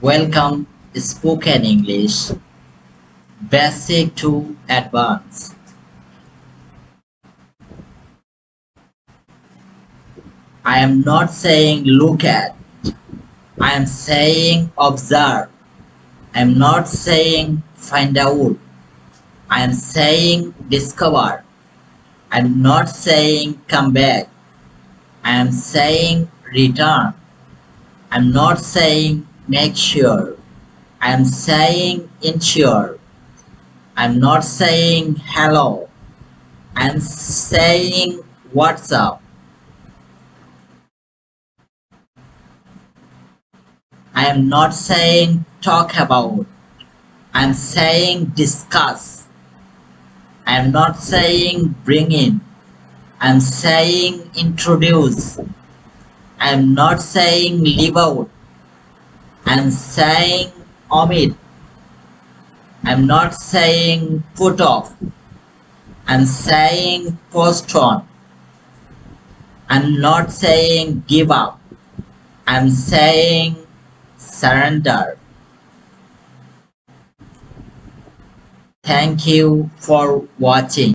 Welcome Spoken English Basic to Advanced. I am not saying look at, I am saying observe. I am not saying find out, I am saying discover. I am not saying come back, I am saying return. I am not saying make sure, I am saying ensure. I am not saying hello, I am saying what's up. I am not saying talk about, I am saying discuss. I am not saying bring in, I am saying introduce. I am not saying leave out, I am saying omit. I am not saying put off, I am saying postpone. I am not saying give up, I am saying surrender. Thank you for watching.